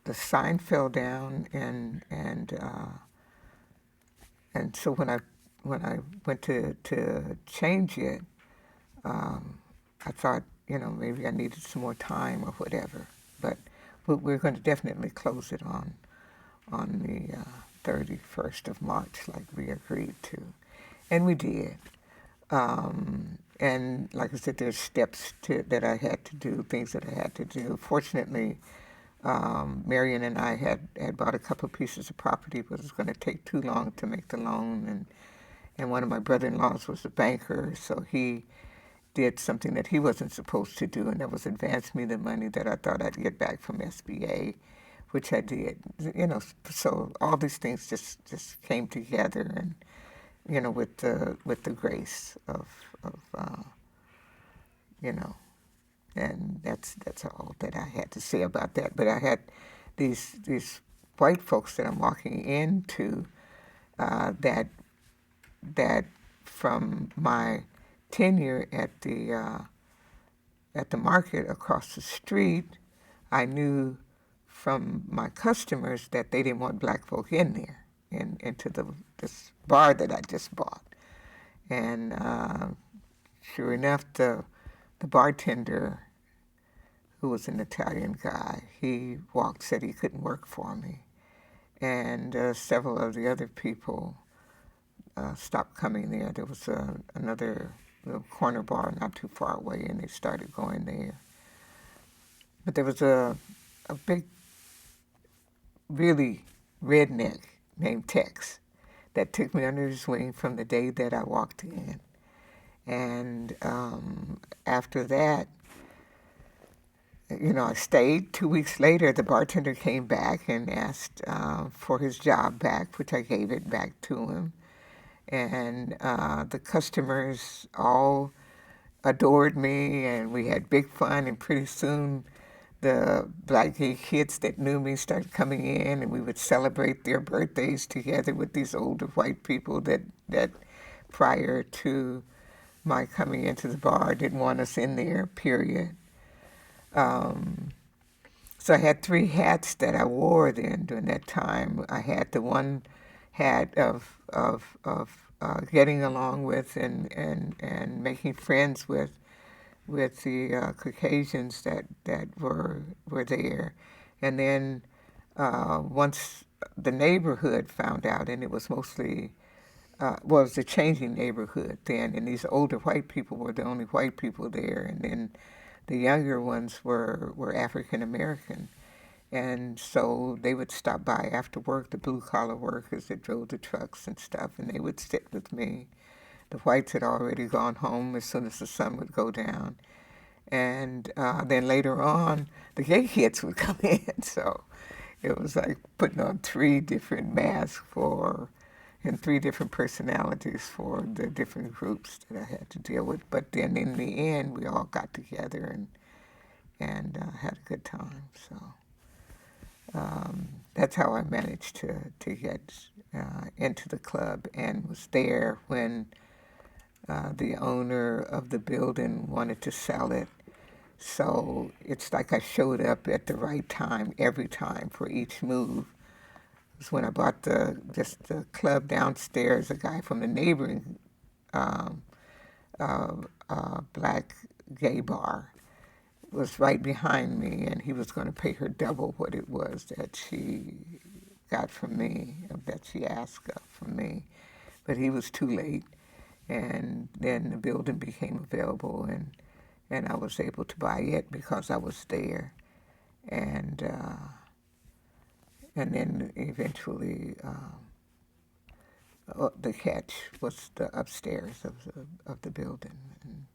[SPEAKER 1] the sign fell down, and so when I went to change it, I thought maybe I needed some more time or whatever. But we're going to definitely close it on the 31st of March, like we agreed to, and we did. And like I said, there's steps that I had to do, things that I had to do. Fortunately, Marion and I had bought a couple of pieces of property, but it was going to take too long to make the loan. And one of my brother-in-laws was a banker, so he did something that he wasn't supposed to do, and that was advance me the money that I thought I'd get back from SBA, which I did. So all these things just came together, and with the grace of you know, and that's all that I had to say about that. But I had these white folks that I'm walking into that from my tenure at the market across the street, I knew from my customers that they didn't want black folk in there, into this bar that I just bought. And sure enough, the bartender, who was an Italian guy, he said he couldn't work for me. And several of the other people stopped coming there. There was another little corner bar not too far away, and they started going there. But there was a big, really redneck named Tex that took me under his wing from the day that I walked in. And after that, I stayed. 2 weeks later, the bartender came back and asked for his job back, which I gave it back to him. And the customers all adored me, and we had big fun. And pretty soon, the black gay kids that knew me started coming in, and we would celebrate their birthdays together with these older white people that prior to my coming into the bar didn't want us in there, period. So I had three hats that I wore then during that time. I had the one hat of getting along with and making friends with the Caucasians that were there, and then once the neighborhood found out, and it was mostly it was a changing neighborhood then, and these older white people were the only white people there, and then the younger ones were African American. And so they would stop by after work, the blue-collar workers that drove the trucks and stuff, and they would sit with me. The whites had already gone home as soon as the sun would go down. And then later on, the gay kids would come in. So it was like putting on three different masks and three different personalities for the different groups that I had to deal with. But then in the end, we all got together and had a good time. So that's how I managed to get into the club, and was there when the owner of the building wanted to sell it. So it's like I showed up at the right time every time for each move. It was when I bought the club downstairs. A guy from the neighboring black gay bar was right behind me, and he was going to pay her double what it was that she got from me, that she asked from me. But he was too late, and then the building became available, and I was able to buy it because I was there, and then eventually the catch was the upstairs of the building. And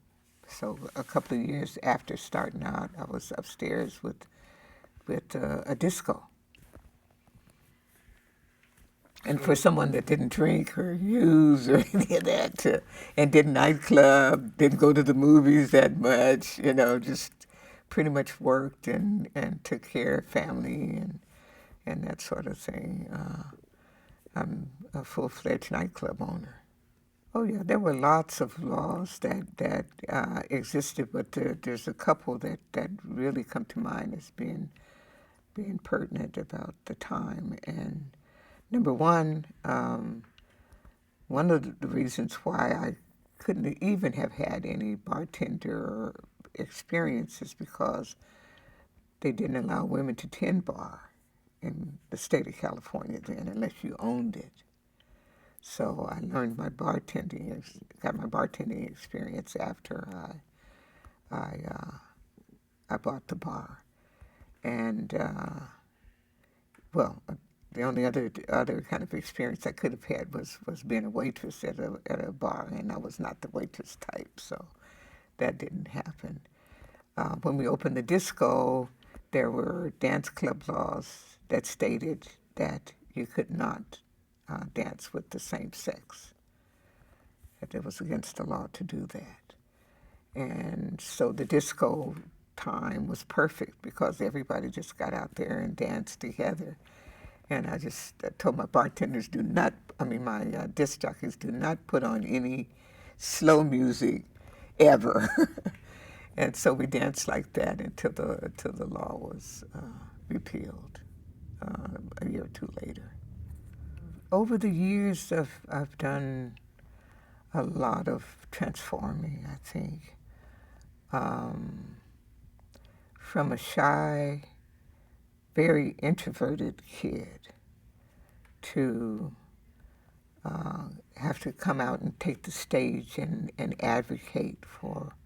[SPEAKER 1] so a couple of years after starting out, I was upstairs with a disco. And for someone that didn't drink or use or any of that, and did nightclub, didn't go to the movies that much, just pretty much worked and took care of family and that sort of thing. I'm a full-fledged nightclub owner. Oh yeah, there were lots of laws that existed, but there's a couple that really come to mind as being pertinent about the time. And number one, one of the reasons why I couldn't even have had any bartender experience is because they didn't allow women to tend bar in the state of California then, unless you owned it. So I learned got my bartending experience after I bought the bar, and the only other kind of experience I could have had was being a waitress at a bar, and I was not the waitress type, so that didn't happen. When we opened the disco, there were dance club laws that stated that you could not dance with the same sex, that it was against the law to do that. And so the disco time was perfect because everybody just got out there and danced together. And I just told my bartenders, my disc jockeys, do not put on any slow music ever. And so we danced like that until the law was repealed a year or two later. Over the years, I've done a lot of transforming, I think. From a shy, very introverted kid to have to come out and take the stage and advocate for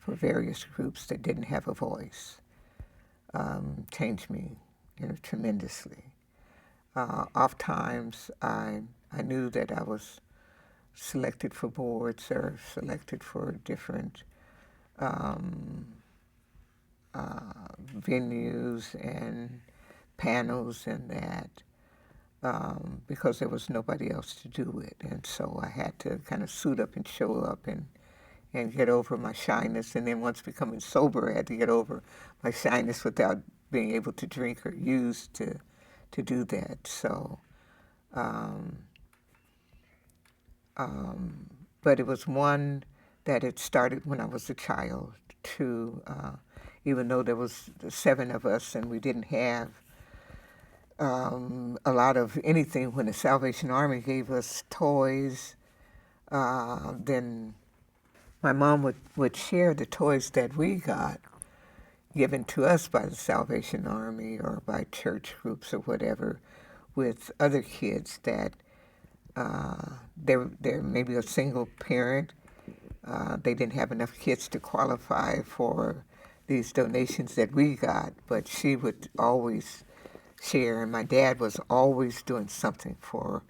[SPEAKER 1] various groups that didn't have a voice changed me tremendously. Oftentimes, I knew that I was selected for boards or selected for different venues and panels and that because there was nobody else to do it. And so I had to kind of suit up and show up and get over my shyness. And then once becoming sober, I had to get over my shyness without being able to drink or use to do that. So, but it was one that it started when I was a child too. Even though there was 7 of us and we didn't have a lot of anything, when the Salvation Army gave us toys, then my mom would share the toys that we got given to us by the Salvation Army or by church groups or whatever with other kids that they're maybe a single parent. They didn't have enough kids to qualify for these donations that we got, but she would always share, and my dad was always doing something for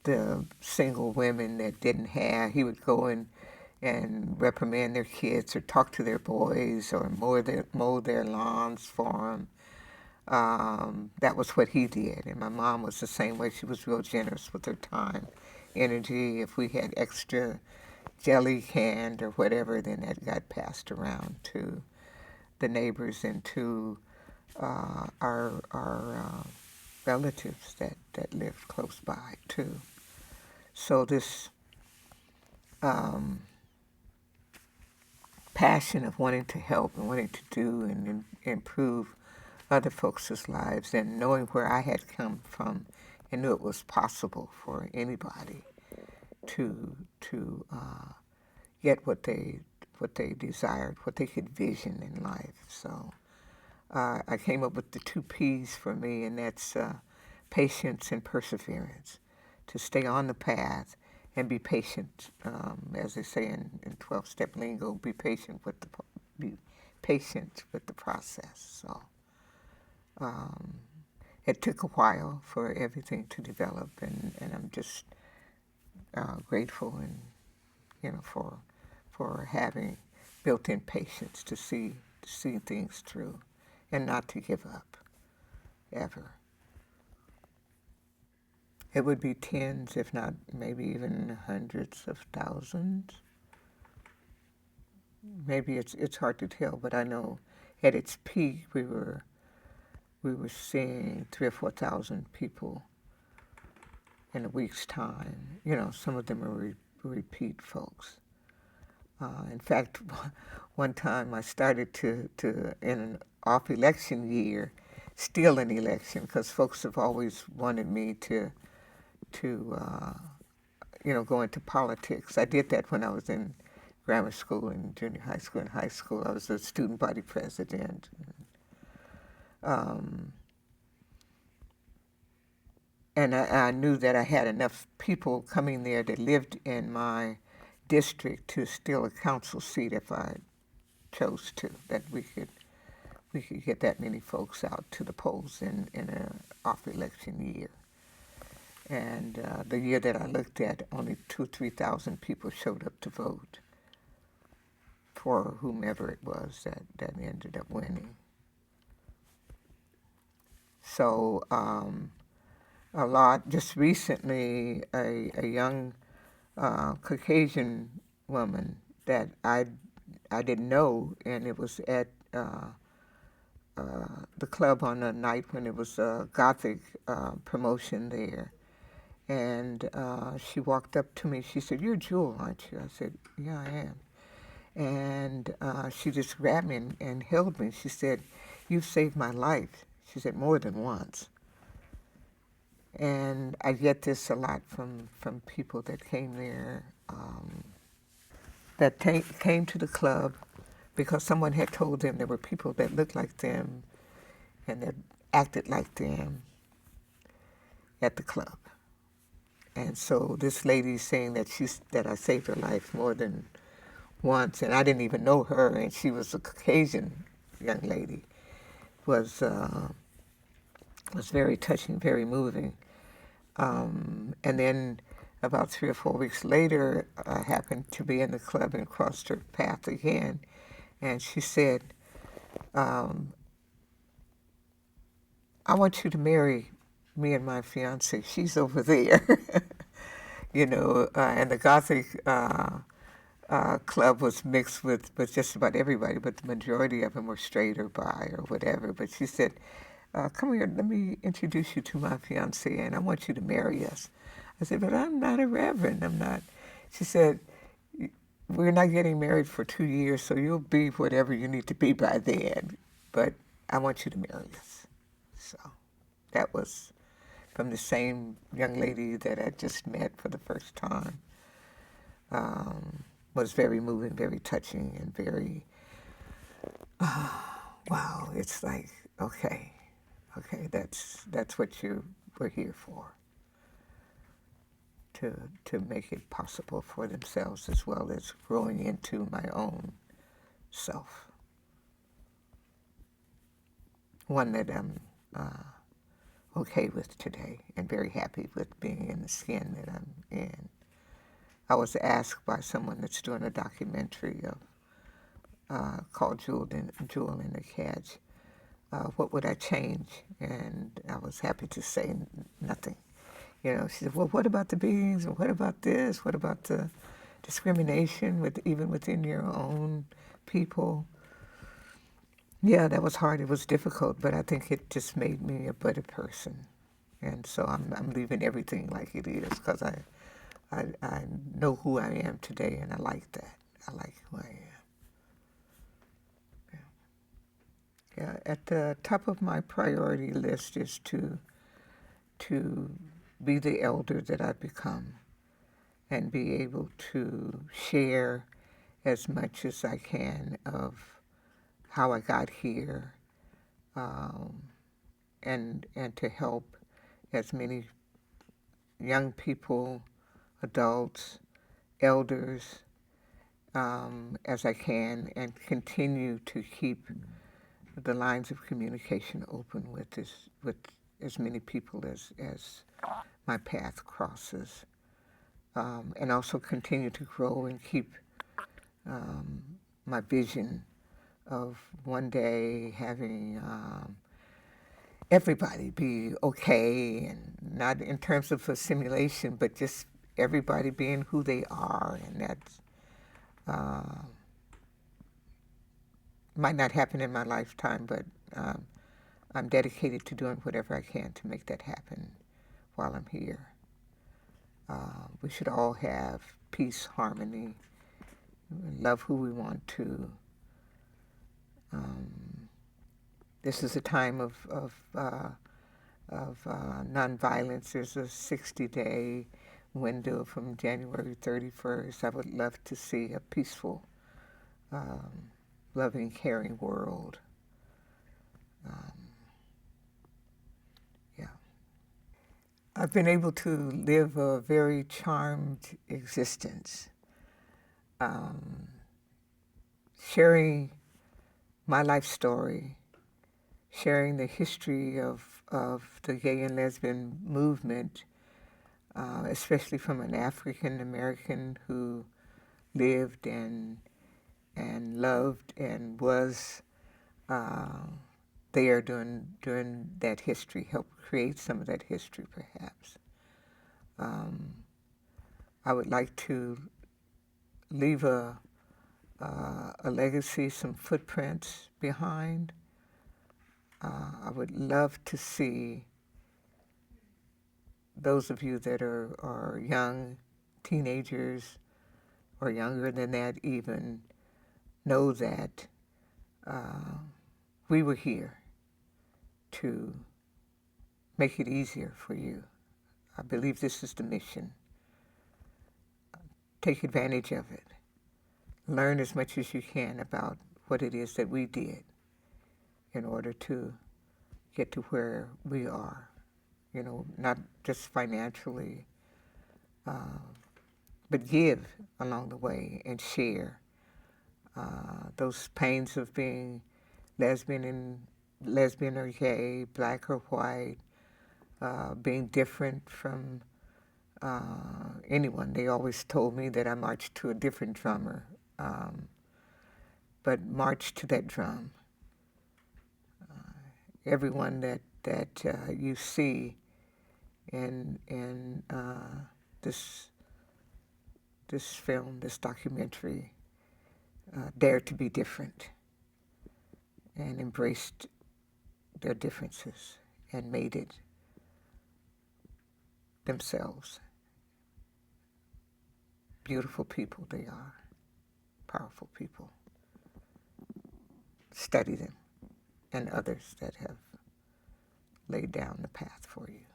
[SPEAKER 1] the single women that didn't have. He would go and reprimand their kids or talk to their boys or mow their lawns for them. That was what he did. And my mom was the same way. She was real generous with her time, energy. If we had extra jelly canned or whatever, then that got passed around to the neighbors and to our relatives that lived close by too. So this passion of wanting to help and wanting to do and improve other folks' lives, and knowing where I had come from and knew it was possible for anybody to get what they what they desired, what they could vision in life. So I came up with the 2 P's for me, and that's patience and perseverance. To stay on the path and be patient, as they say in 12-step lingo, be patient with the process. So it took a while for everything to develop, and I'm just grateful and for having built-in patience to see things through and not to give up ever. It would be tens, if not maybe even hundreds of thousands. Maybe it's hard to tell, but I know at its peak we were seeing 3,000 or 4,000 people in a week's time. Some of them are repeat folks. In fact, one time I started to in an off-election year, steal an election, because folks have always wanted me to go into politics. I did that when I was in grammar school and junior high school and high school. I was a student body president. And I knew that I had enough people coming there that lived in my district to steal a council seat if I chose to, that we could get that many folks out to the polls in an off-election year. And the year that I looked at, only 2,000 or 3,000 people showed up to vote for whomever it was that ended up winning. So a lot, just recently, a young Caucasian woman that I didn't know, and it was at the club on a night when it was a Gothic promotion there. And she walked up to me. She said, "You're Jewel, aren't you?" I said, "Yeah, I am." And she just grabbed me and held me. She said, "You've saved my life." She said, "More than once." And I get this a lot from people that came there, that came to the club because someone had told them there were people that looked like them and that acted like them at the club. And so this lady's saying that I saved her life more than once, and I didn't even know her, and she was a Caucasian young lady, was very touching, very moving. And then about 3 or 4 weeks later, I happened to be in the club and crossed her path again, and she said, "I want you to marry me and my fiance. She's over there." And the Gothic club was mixed with just about everybody, but the majority of them were straight or bi or whatever. But she said, "Come here, let me introduce you to my fiance, and I want you to marry us." I said, "But I'm not a reverend, I'm not." She said, "We're not getting married for 2 years, so you'll be whatever you need to be by then, but I want you to marry us." So that was from the same young lady that I just met for the first time. Was very moving, very touching, and very, wow, it's like, okay, that's what you were here for, to make it possible for themselves as well as growing into my own self. One that I'm okay with today and very happy with being in the skin that I'm in. I was asked by someone that's doing a documentary called Jewel in the Catch, what would I change? And I was happy to say nothing. She said, "Well, what about the beings? And what about this? What about the discrimination even within your own people?" Yeah, that was hard. It was difficult, but I think it just made me a better person. And so I'm leaving everything like it is because I know who I am today, and I like that. I like who I am. Yeah, at the top of my priority list is to be the elder that I've become and be able to share as much as I can of how I got here, um, and to help as many young people, adults, elders, as I can, and continue to keep the lines of communication open with as many people as my path crosses, and also continue to grow and keep my vision of one day having everybody be okay, and not in terms of a simulation, but just everybody being who they are, and that might not happen in my lifetime, but I'm dedicated to doing whatever I can to make that happen while I'm here. We should all have peace, harmony, love who we want to. This is a time of nonviolence. There's a 60-day window from January 31st. I would love to see a peaceful, loving, caring world. Yeah. I've been able to live a very charmed existence, sharing my life story, sharing the history of the gay and lesbian movement, especially from an African American who lived and loved and was there during that history, helped create some of that history, perhaps. I would like to leave a legacy, some footprints behind. I would love to see those of you that are young, teenagers, or younger than that even, know that we were here to make it easier for you. I believe this is the mission. Take advantage of it. Learn as much as you can about what it is that we did in order to get to where we are. You know, not just financially, but give along the way and share those pains of being lesbian or gay, black or white, being different from anyone. They always told me that I marched to a different drummer, but march to that drum. Everyone that you see in this film, this documentary, dared to be different and embraced their differences and made it themselves. Beautiful people they are, powerful people. Study them and others that have laid down the path for you.